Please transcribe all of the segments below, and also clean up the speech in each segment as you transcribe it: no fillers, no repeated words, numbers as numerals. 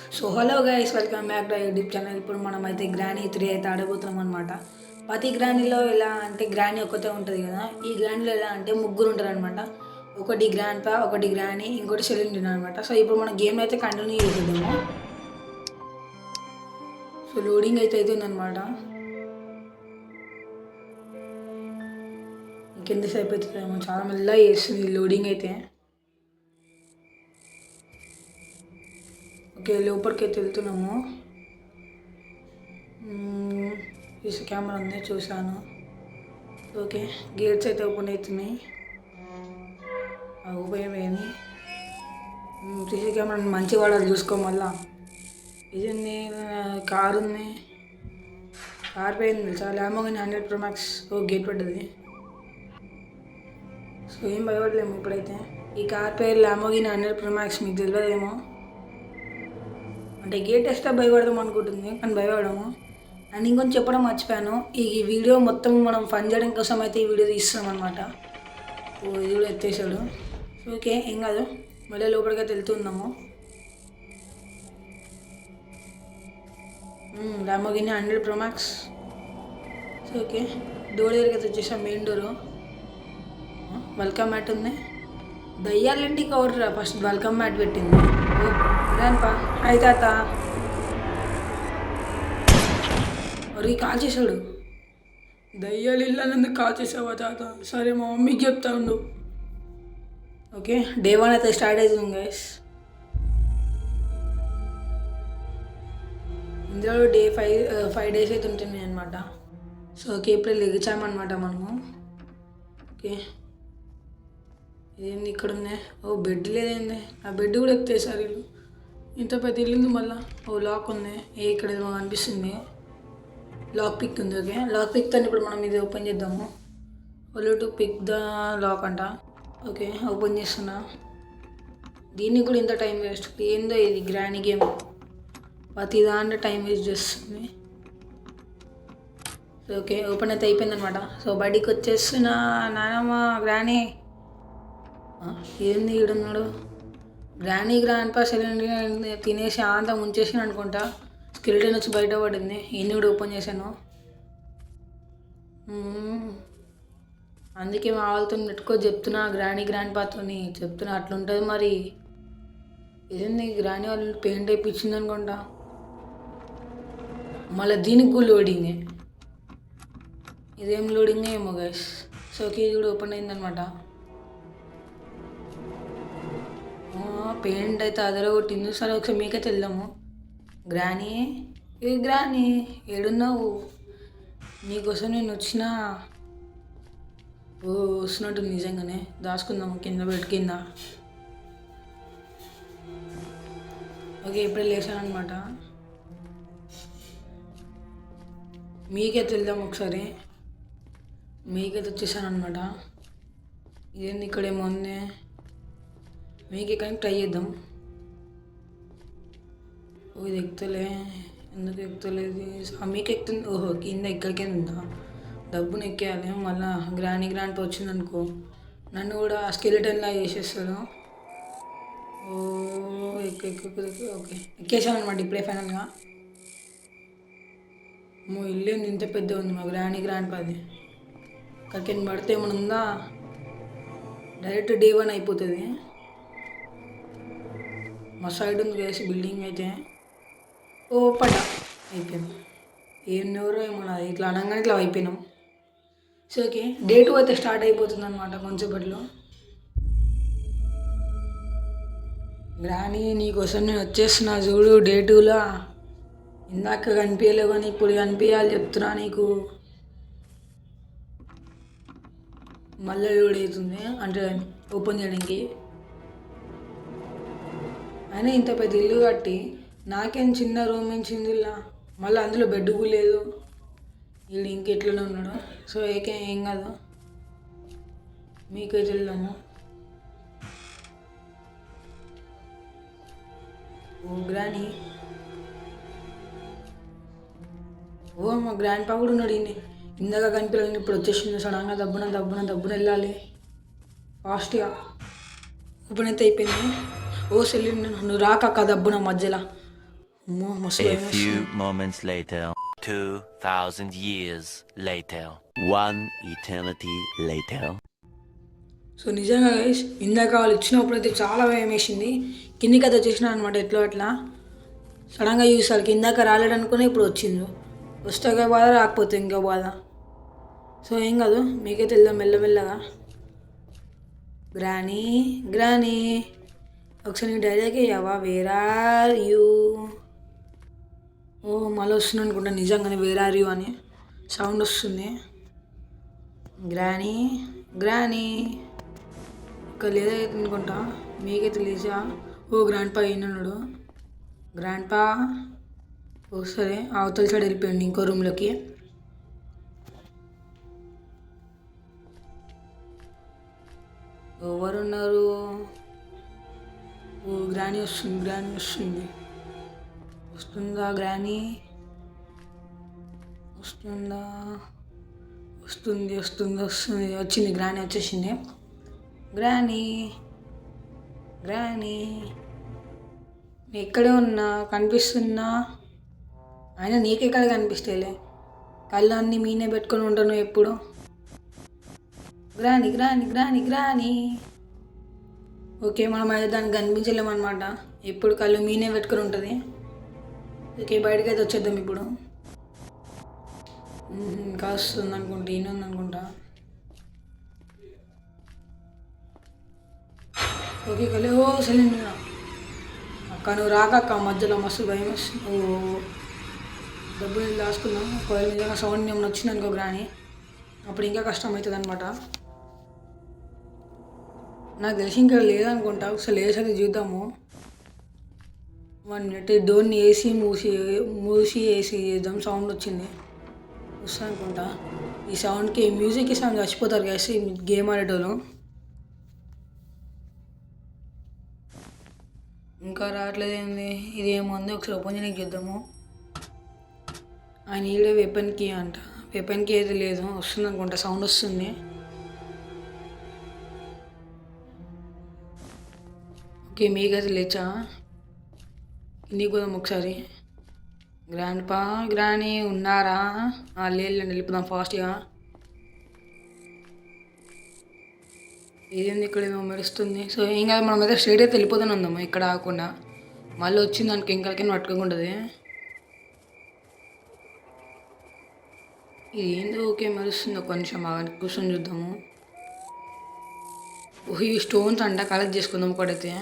So hello guys, welcome back to YouTube channel. ఇప్పుడు మనం అయితే గ్రానీ 3 అయితే ఆడబోతున్నాం అనమాట. ప్రతి గ్రానీలో ఎలా అంటే గ్రానీ ఒక్కతే ఉంటుంది కదా. ఈ గ్రానీలో ఎలా అంటే ముగ్గురు ఉంటారు అనమాట. ఒకటి గ్రాండ్ పా, ఒకటి గ్రానీ, ఇంకోటి సెలిండిన్ అనమాట. సో ఇప్పుడు మన గేమ్ అయితే కంటిన్యూ చేసేద్దాము. సో లోడింగ్ అయితే అవుతుందన్నమాట. ఇంకెంతసేపు అవుతుందేమో, చాలా మెల్లగా చేస్తుంది లోడింగ్ అయితే. ఓకే, లోపలికి అయితే వెళ్తున్నాము. సీసీ కెమెరా ఉంది, చూశాను. ఓకే, గేట్స్ అయితే ఓపెన్ అవుతున్నాయి. ఉపయోగమైంది. సీసీ కెమెరా మంచి వాడాలి, చూసుకో. మళ్ళా ఇది ఉంది, కార్ ఉంది. కార్ పోయింది చాలా. Lamborghini 100 Pro Max. గేట్ పడ్డది. సో ఏం భయపడలేము ఇప్పుడైతే. ఈ కార్ పేరు ల్యాంబోర్గిని 100 Pro Max. మీకు తెలియదేమో. అంటే గేట్ వేస్తే భయపడదాం అనుకుంటుంది, కానీ భయపడము. అండ్ ఇంకొంచెం చెప్పడం మర్చిపోయాను, ఈ వీడియో మొత్తం మనం ఫన్ చేయడం కోసం అయితే ఈ వీడియో తీస్తున్నాం అనమాట. ఇది కూడా ఎత్తేసాడు. ఓకే, ఏం కాదు. మళ్ళీ లోపలికి అయితే వెళ్తున్నాము. Lamborghini 100 Pro Max. Okay, door దగ్గరికి అయితే వచ్చేసాం. Main door. వెల్కమ్ మ్యాట్ ఉంది. దయ్యాలంటే కవర్ ఫస్ట్ వెల్కమ్ మ్యాట్ పెట్టింది. రానిపా. అయితే తాత మరి కాల్ చేశాడు. దయ్యాలు ఇల్లు కాల్ చేసావా తాత? సరే మా మమ్మీకి చెప్తా ఉండు. ఓకే, డే 1 అయితే స్టార్ట్ అవుతుంది గైస్. ఇందులో డే 5 days అయితే ఉంటున్నాయి అనమాట. సో ఓకే, ఇప్పుడు లెగిచామన్నమాట మనము. ఓకే, ఇదేంది ఇక్కడ ఉంది? బెడ్ లేదేంది? ఆ బెడ్ కూడా ఎత్తేసారు వీళ్ళు. ఇంత పెద్ద ఇల్లు మళ్ళీ. లాక్ ఉంది. ఇక్కడ ఏమో కనిపిస్తుంది. లాక్ పిక్ ఉంది. ఓకే, లాక్ పిక్ తో ఇప్పుడు మనం ఇది ఓపెన్ చేద్దాము. టు పిక్ ద లాక్ అంట. ఓకే, ఓపెన్ చేస్తున్నా. దీనికి కూడా ఇంత టైం వేస్ట్ ఏందో. ఇది గ్రానీ గేమ్, ప్రతి దాంట్లో టైం వేస్ట్ చేస్తుంది. సో ఓకే, ఓపెన్ అయితే అయిపోయింది అనమాట. సో బయటికి వచ్చేస్తున్నా. నానమ్మ, గ్రానీ ఏంది ఈడున్నాడు? గ్రానీ గ్రాండ్ పా సిలిండర్ తినేసి అంతా ముంచేసాను అనుకుంటా. స్కెలిటన్ వచ్చి బయట పడింది. ఈయన్ని కూడా ఓపెన్ చేశాను. అందుకే మా వాళ్ళతో నెట్టుకో చెప్తున్నా, గ్రానీ గ్రాండ్ పాతో చెప్తున్నా. అట్లుంటుంది మరి. ఇదేంది గ్రానీ వాళ్ళు పెయింట్ అయిపించింది అనుకుంటా. మళ్ళీ దీనికి కూడా లోడింగే. ఇదేం లోడింగ్ ఏమో గైస్. సో ఓకే, ఇది కూడా ఓపెన్ అయిందనమాట. పెయింట్ అయితే అదరగొట్టింది. సరే ఒకసారి మీకైతే వెళ్దాము. గ్రానీ, ఏ గ్రానీ ఏడున్నావు? నీకోసం నేను వచ్చిన. వస్తున్నట్టు నిజంగానే. దాచుకుందాము కింద, బెడ్ కింద. ఓకే, ఇప్పుడే లేచాను అనమాట. మీకైతే వెళ్దాం ఒకసారి. మీకైతే వచ్చేసాను అనమాట. ఇదేంది ఇక్కడ ఏమో ఉంది. మీకు కానీ ట్రై చేద్దాం. ఇది ఎక్కుతలే, ఎందుకు ఎక్కుతలేదు? మీకు ఎక్కుతుంది. కింద ఎక్కడికే ఉందా? డబ్బును ఎక్కేయాలి. మళ్ళీ గ్రాండ్ వచ్చింది అనుకో, నన్ను కూడా స్కెలిటన్లా చేసేస్తాడు. ఓకే, ఎక్కేసాను అనమాట ఇప్పుడే ఫైనల్గా. ఇల్లు ఇంత పెద్ద ఉంది మా గ్రాండ్ పాది. అక్కడికి పడితే ఏమైనా ఉందా? డైరెక్ట్ డే 1 అయిపోతుంది. మా సైడ్ ఉంది వేసి బిల్డింగ్ అయితే. పడ్డా, అయిపోయింది. ఎవరో ఏమో ఇట్లా అనగానే ఇట్లా అయిపోయినాం. సో ఓకే, డే 2 అయితే స్టార్ట్ అయిపోతుంది అనమాట కొంచెంసేపట్లో. గ్రానీ, నీకోసం నేను వచ్చేస్తున్నా చూడు. డే 2లో ఇందాక కనిపించలేవు కానీ ఇప్పుడు కనిపించాలి చెప్తున్నా నీకు. మళ్ళీ లోడ్ అవుతుంది అంటే ఓపెన్ చేయడానికి. అయినా ఇంత పెద్ద ఇల్లు కట్టి నాకేం చిన్న రూమ్ ఇచ్చింది ఇలా. మళ్ళీ అందులో బెడ్ కూడా లేదు. వీళ్ళు ఇంకెట్లనే ఉన్నాడు. సో ఏం కాదు, మీకైతే వెళ్దాము. గ్రానీ, మా గ్రాండ్ పా కూడా ఉన్నాడు. ఇందాక కనిపించాలి, ఇప్పుడు వచ్చేసింది సడన్గా. దబ్బున వెళ్ళాలి ఫాస్ట్గా. ఓపెన్ అయితే అయిపోయింది. సెల్లి, నువ్వు రాక దబ్బున మధ్యలో అమ్మో మస్తు A భయం few వేస్తుంది. moments later, 2,000 years later, one eternity later. So నిజంగా గైస్ ఇందాక వాళ్ళు ఇచ్చినప్పుడు అయితే చాలా భయం వేసింది. కిందికి అయితే వచ్చేసిన అనమాట ఎట్లా అట్లా. సడన్గా చూసారు కిందాక రాలేడు అనుకుని ఇప్పుడు వచ్చింది. వస్తే బాధ రాకపోతే ఇంకా బాధ. సో ఏం కాదు మీకైతే వెళ్దాం మెల్లమెల్లగా. గ్రానీ గ్రానీ ఒకసారి నీ డైలాగ్ అయ్యావా వేర్ ఆర్ యూ. ఓ మళ్ళీ వస్తుంది అనుకుంటా నిజంగానే వేర్ ఆర్ యూ అని సౌండ్ వస్తుంది. గ్రానీ గ్రానీ ఇక్కడ లేదైతే అనుకుంటా మీకైతే లేచా. ఓ గ్రాండ్ పా అయినాడు. గ్రాండ్ పా ఓ సరే అవతల సైడ్ వెళ్ళిపోయింది ఇంకో రూమ్లోకి. ఎవరున్నారు. ఓ గ్రానీ వస్తుంది గ్రానీ వస్తుంది. వస్తుందా గ్రానీ వస్తుందా. వస్తుంది వస్తుంది వస్తుంది వచ్చింది గ్రానీ వచ్చేసింది. గ్రానీ గ్రానీ నేను ఇక్కడే ఉన్నా కనిపిస్తున్నా. అయినా నీకెక్కడ కనిపిస్తేలే కళ్ళు అన్నీ మీనే పెట్టుకొని ఉంటాను ఎప్పుడు. Granny granny granny granny okay మనం అయితే దానికి కనిపించలేమన్నమాట. ఎప్పుడు కళ్ళు మీనే పెట్టుకొని ఉంటుంది. ఓకే బయటకు అయితే వచ్చేద్దాం ఇప్పుడు. ఇంకా వస్తుంది అనుకుంటా ఈయన ఉంది అనుకుంటా. ఓకే కలే ఓ సిలిండర్ అక్క నువ్వు రాకక్క మధ్యలో మస్తు భయం వస్తుంది. ఓ డబ్బులు దాచుకున్నాం. ఒకవేళ నిజంగా సౌండ్ ఏమైనా వచ్చింది అనుకో గ్రాని అప్పుడు ఇంకా కష్టం అవుతుంది అనమాట. నాకు తెలిసి ఇంకా లేదనుకుంటా. ఒకసారి లేసేది చూద్దాము. 1 minute డోర్ని వేసి మూసి వేసి చేద్దాం. సౌండ్ వచ్చింది వస్తా అనుకుంటా. ఈ సౌండ్కి మ్యూజిక్కి సౌండ్ చచ్చిపోతారు వేసి గేమ్ ఆడేటోళ్ళు. ఇంకా రావట్లేదు ఏంది ఇది ఏముంది ఒకసారి ఓపెన్ చేయడానికి చూద్దాము. ఆయన ఈడే వెపన్ కీ అంట. వెపన్ కీ అయితే లేదు వస్తుంది అనుకుంటా సౌండ్ వస్తుంది. ఓకే మీకైతే లేచా కిందికి పోదాం ఒకసారి. గ్రాండ్ పా గ్రానీ ఉన్నారా. లేదండి వెళ్ళిపోదాం ఫాస్ట్గా. ఇదేంది ఇక్కడ ఏమో మెరుస్తుంది. సో ఏం కాదు మనం అయితే స్ట్రైట్ అయితే వెళ్ళిపోతూనే ఉందాము ఇక్కడ ఆగకుండా. మళ్ళీ వచ్చింది దానికి ఇంకలకైనా పట్టుకోకుంటుంది. ఇది ఏంది ఓకే మెరుస్తుంది. కొంచెం బాగా కూర్చొని చూద్దాము. ఓహ్ ఈ స్టోన్స్ అంట కలెక్ట్ చేసుకుందాం ఒకటైతే.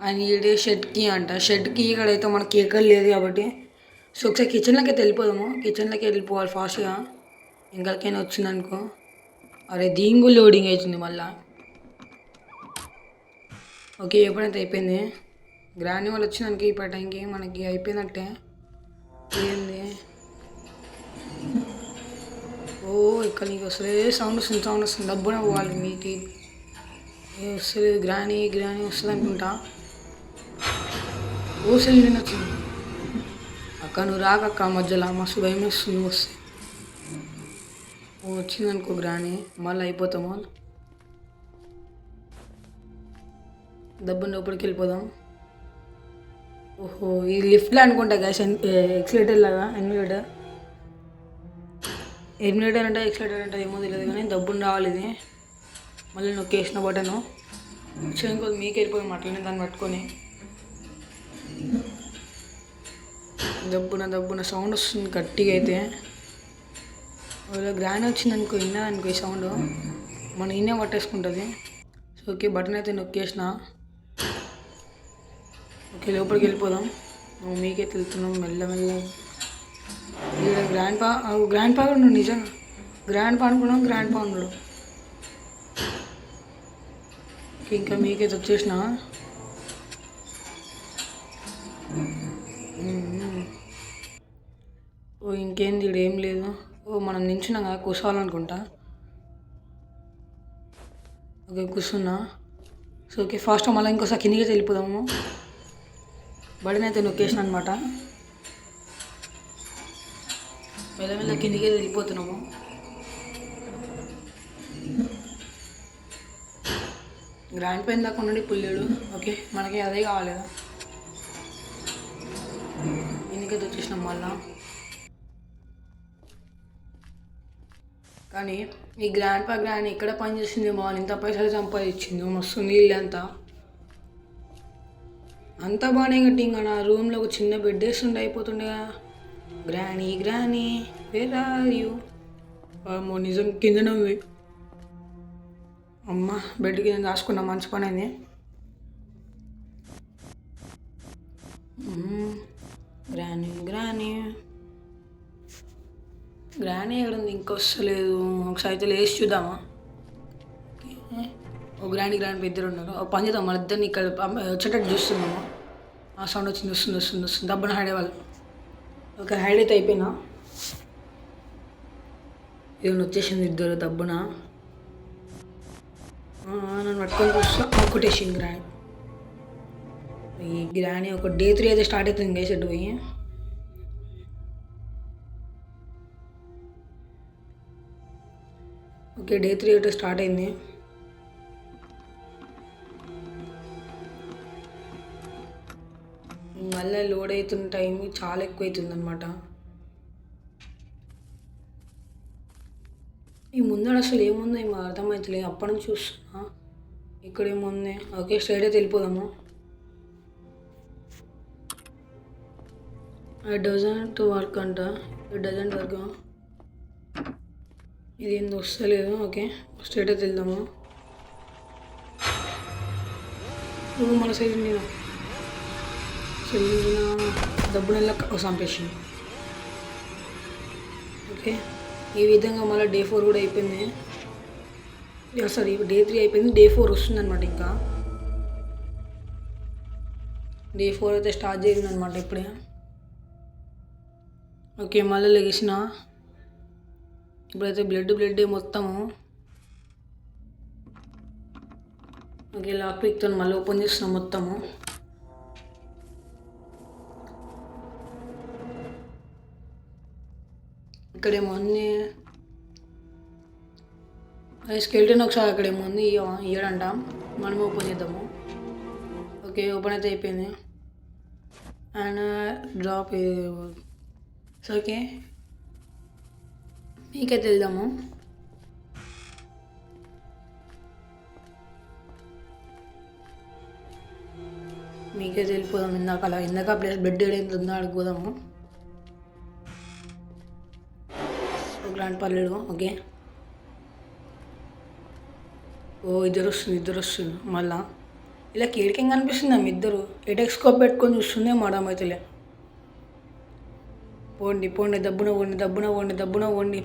అండ్ ఈడే షెడ్కి అంట. షెడ్కి ఇక్కడైతే మనకి ఎక్కడ లేదు కాబట్టి సో ఒకసారి కిచెన్లోకి అయితే వెళ్ళిపోదాము. కిచెన్లోకి వెళ్ళిపోవాలి ఫాస్ట్గా. ఇంకైనా వచ్చిందనుకో. అరే దీంగు లోడింగ్ అవుతుంది మళ్ళా. ఓకే ఎప్పుడైతే అయిపోయింది. గ్రాండ్ వాళ్ళు వచ్చిందానికి ఈ టైంకి మనకి అయిపోయినట్టే. ఏంది ఓ ఇక్కడ నీకు వస్తుంది సౌండ్ వస్తుంది డబ్బునే పోవాలి మీకు వస్తుంది. గ్రానీ గ్రానీ వస్తుంది అనుకుంటా. ఓ సెల్లిన వచ్చింది అక్క నువ్వు రాకక్క మధ్యలో మస్తు భయం వస్తుంది వస్తే. ఓ వచ్చిందనుకో గ్రానీ మళ్ళీ అయిపోతాము. దబ్బుని లోపలికి వెళ్ళిపోదాం. ఓహో ఈ లిఫ్ట్లో అనుకుంటా గ్యాస్ ఎక్సిలేటర్ లాగా ఎలిమినేటర్ అంటే ఎక్సిలేటర్ అంటే ఏమో తెలియదు కానీ దబ్బుని రావాలి ఇది. మళ్ళీ నొక్కేసిన బటను ఇంకో మీకు వెళ్ళిపోయి అట్లనే దాన్ని పట్టుకొని దబ్బున సౌండ్ వస్తుంది గట్టిగా అయితే. గ్రాండ్ వచ్చింది అనుకో విన్నదనుకో ఈ సౌండ్ మన ఇన్నే పట్టేసుకుంటుంది. సో ఓకే బటన్ అయితే నొక్కేసిన. ఓకే లోపలికి వెళ్ళిపోదాం. మీకైతే వెళ్తున్నాం మెల్లమెల్ల. గ్రాండ్ పా కూడా ఉన్నాడు నిజంగా. గ్రాండ్ పా అనుకున్నాం గ్రాండ్ పా ఉన్నాడు. ఇంకా మీకైతే వచ్చేసిన. ఓ ఇంకేంది ఇక్కడ ఏం లేదు. ఓ మనం నించున్నాం కదా కూర్చోవాలనుకుంటా. ఓకే కూర్చున్నా. సో ఓకే ఫాస్ట్గా మళ్ళీ ఇంకోసారి కిందికి వెళ్ళిపోదాము. బడిని అయితే నొక్కేసిన అనమాట. మెల్లమెల్ల కిందికి వెళ్ళిపోతున్నాము. గ్రాండ్ పైన దాకా ఉండండి పుల్లేడు. ఓకే మనకి అదే కావాలి కదా. ఎన్నికైతే వచ్చేసినాం మళ్ళా. కానీ ఈ గ్రాండ్ ఎక్కడ పని చేసింది బాగా, ఇంత పైసలు సంపాదించింది మస్తు నీళ్ళు అంతా బాగానే కట్టి ఇంకా నా రూమ్లో ఒక చిన్న బెడ్ వేస్తుండే అయిపోతుండే. Granny where are you? నిజం కిందనే ఉంది. అమ్మ బెడ్ కింద దాచుకున్నా, మంచి పని అయింది. గ్రానీ ఎక్కడ ఉంది? ఇంకొస్తలేదు. ఒకసారి అయితే లేచి చూద్దామా? ఓ గ్రాండ్ ఇద్దరు ఉన్నారు. ఓ పని చేద్దాం, మన ఇద్దరిని ఇక్కడ వచ్చేటట్టు చూస్తున్నాము. ఆ సౌండ్ వస్తుంది. దబ్బున హైడ్ అవ్వాలి. ఒక హైడ్ అయితే అయిపోయినా. ఏమైనా వచ్చేసింది ఇద్దరు దబ్బున. నన్ను పట్టుకొని చూస్తా. కొట్టేసింది గ్రాండ్. ఈ గ్రాండ్ ఒక డే 3 అయితే స్టార్ట్ అవుతుంది గైస్. పోయి ఓకే డే 3 అయితే స్టార్ట్ అయింది. మళ్ళీ లోడ్ అవుతున్న టైం చాలా ఎక్కువ అవుతుంది అనమాట. ఈ ముందర అసలు ఏముందో ఏమో అర్థమవుతలేదు. అప్పటి నుంచి చూస్తున్నా ఇక్కడ ఏముంది. ఓకే స్ట్రైట్ అయితే వెళ్ళిపోదాము. డజంట్ వర్క్ అంట. Doesn't work. ఇది ఏం వస్తలేదు. ఓకే స్ట్రైట్ అయితే వెళ్దాము. మన సైడ్ నేను డబ్బు నెల సంపేసింది. ఓకే ఈ విధంగా మళ్ళీ డే 4 కూడా అయిపోయింది. సారీ డే 3 అయిపోయింది. డే 4 వస్తుంది అనమాట. ఇంకా డే 4 అయితే స్టార్ట్ చేసింది అనమాట ఇప్పుడే. ఓకే మళ్ళీ లెగిసిన. ఇప్పుడైతే బ్లడ్ మొత్తము. ఓకే లాక్ పిక్తో మళ్ళీ ఓపెన్ చేస్తున్నాం మొత్తము. ఇక్కడేమో ఉంది స్కెల్టన్. ఒకసారి అక్కడేమో ఉంది ఇయ్యడంట. మనం ఓపెన్ చేద్దాము. ఓకే ఓపెన్ అయితే అయిపోయింది. అండ్ డ్రాప్ ఓకే మీకైతే వెళ్దాము. మీకైతే వెళ్ళిపోదాం. ఇందాక ప్లేస్ బెడ్ ఏదైతే ఉందో అడిగిపోదాము. గ్రాండ్ పర్లేదు. ఓకే ఇద్దరు వస్తుంది మళ్ళా. ఇలా కేడికేం కనిపిస్తుంది ఆమె ఇద్దరు. ఎటెక్స్కోప్ పెట్టుకొని చూస్తుంది మేడం అయితేలే. పోండి దబ్బున పోండి.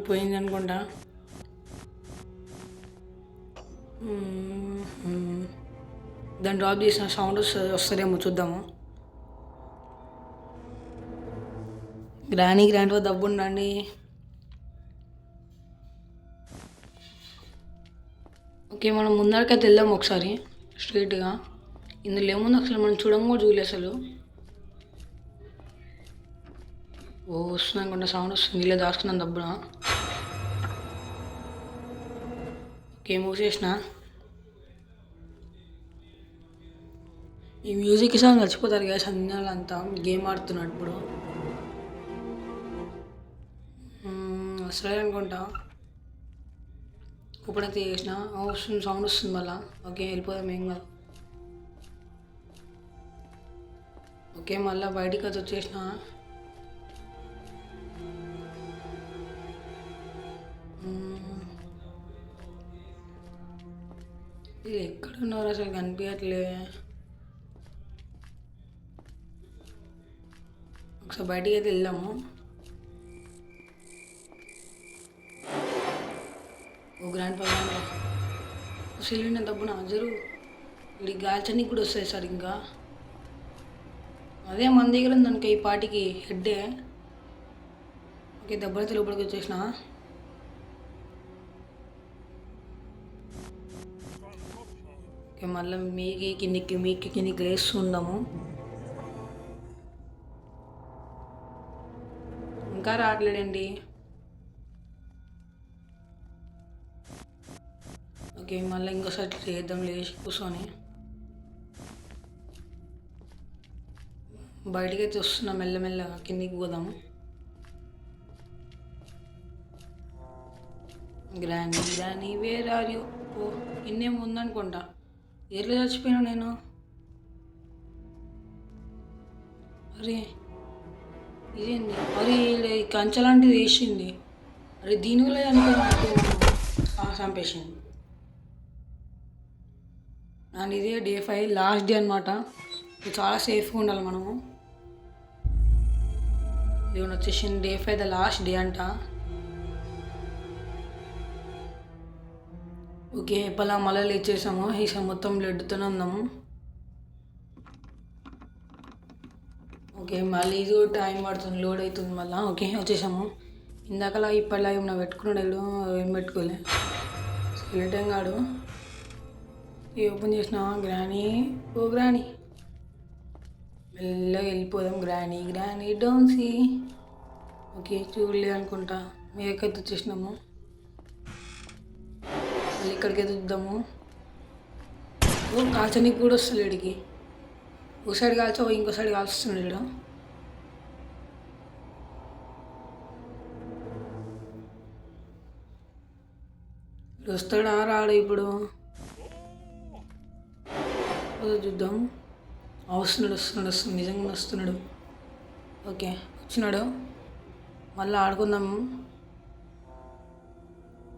పోయింది అనుకుంటా. దాన్ని డ్రాప్ చేసిన సౌండ్ వస్తుందేమో చూద్దాము. గ్రాండ్గా దబ్బుండండి. ఓకే మనం ముందరికైతే వెళ్దాము ఒకసారి స్ట్రైట్గా. ఇందులో ఏముంది అసలు మనం చూడంగా కూడా చూడలే అసలు. వస్తుంది అనుకుంటా, సౌండ్ వస్తుంది. ఇలా దాచుకున్నాను దబ్బున. ఓకే మూసేసిన. ఈ మ్యూజిక్ సాంగ్ చచ్చిపోతారు కదా సంధ్యాలంతా గేమ్ ఆడుతున్నప్పుడు. వస్తుంది అనుకుంటా. ఇప్పుడైతే చేసిన వస్తుంది, సౌండ్ వస్తుంది మళ్ళా. ఓకే వెళ్ళిపోదాం ఏం కాదు. ఓకే మళ్ళీ బయటికి అయితే వచ్చేసిన. ఇది ఎక్కడున్నారు అసలు కనిపించట్లే. ఒకసారి బయటికి అయితే వెళ్దాము. ఓ గ్రాండ్ పర్వాలేదు సిలిండర్ దబ్బున జరు. ఇది గాల్చనికి కూడా వస్తాయి సార్. ఇంకా అదే మన దగ్గర ఉంది అనుకో ఈ పాటికి హెడ్డే. ఓకే దెబ్బలైతే లోపలికి వచ్చేసిన. ఓకే మళ్ళీ మీకి కిందికి వేస్తుందాము. ఇంకా రావట్లేడండి. ఓకే, మళ్ళీ ఇంకోసారి చేద్దాం లేచి కూర్చొని. బయటికి అయితే వస్తున్నాం మెల్లమెల్లగా, కిందికి పోదాము. Granny granny where are you? ఓ ఇన్నేం ఉందనుకుంటా. ఎట్లా చచ్చిపోయాను నేను? అరే ఇదేంది? అరే ఈ కంచె లాంటిది వేసింది. అరే దీనివల్ల చనిపోయినట్టు చంపేసింది. అండ్ ఇదే డే 5 లాస్ట్ డే అనమాట. చాలా సేఫ్గా ఉండాలి మనము. ఇది వచ్చేసి డే 5 ద లాస్ట్ డే అంట. ఓకే, ఇప్పుడు మళ్ళీ లేచేసాము. ఈసారి మొత్తం బ్లడ్తోనే ఉందాము. ఓకే, మళ్ళీ ఇది టైం పడుతుంది, లోడ్ అవుతుంది మళ్ళీ. ఓకే వచ్చేసాము. ఇందాకలా ఇప్పటిలా ఏమన్నా పెట్టుకున్నాడు, ఏం పెట్టుకోలే. స్కెలిటన్ గాడు ఓపెన్ చేసినావా? గ్రానీ, ఓ గ్రానీ, మెల్లగా వెళ్ళిపోదాం. Granny Granny don't see. Okay చూడలేదు అనుకుంటా. మేకైతే వచ్చేసినాము. మళ్ళీ ఇక్కడికి చూద్దాము. ఓ కాల్చనీకి కూడా వస్తుంది ఇడికి. ఒక సైడ్ కాల్చో ఇంకో సైడ్ కాల్స్తున్నాడు. వస్తాడా రాడు ఇప్పుడు? చూద్దాం. వస్తున్నాడు నిజంగా వస్తున్నాడు. ఓకే వచ్చినాడు. మళ్ళీ ఆడుకుందాము.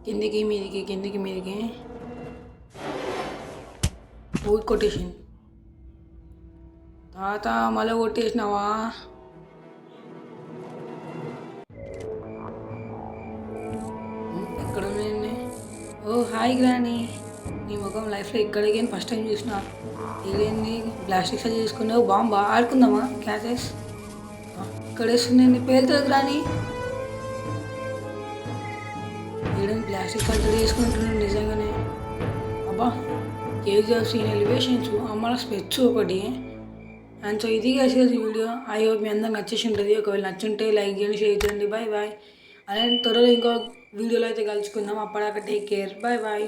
కిందికి మీదికి ఊరి కొట్టేసింది. తాత మళ్ళీ కొట్టేసినావా? ఎక్కడ ఉన్నాయండి? ఓ హాయ్ గ్రానీ, నీ ముఖం లైఫ్లో ఇక్కడికి ఫస్ట్ టైం చూసిన. ఇదేంది ప్లాస్టిక్ సర్జరీ చేసుకున్నావు? బాగా ఆడుకుందామా క్యాచెస్? ఇక్కడ వేస్తుంది పేలుతుంది గ్రానీ. వీడని ప్లాస్టిక్ సర్జరీ చేసుకుంటున్నాడు నిజంగానే. అబ్బా కేజీఎఫ్ సీన్ ఎలివేషన్స్, అమ్మ స్పెట్స్ ఒకటి. అండ్ సో ఇది చేసేది వీడియో. ఐ హోప్ మీ అందరికి నచ్చేసి ఉంటుంది. ఒకవేళ నచ్చుంటే లైక్ చేయండి, షేర్ చేయండి. Bye bye. అలాగే త్వరలో ఇంకో వీడియోలో అయితే కలుసుకుందాం. అప్పటిదాకా టేక్ కేర్. Bye bye.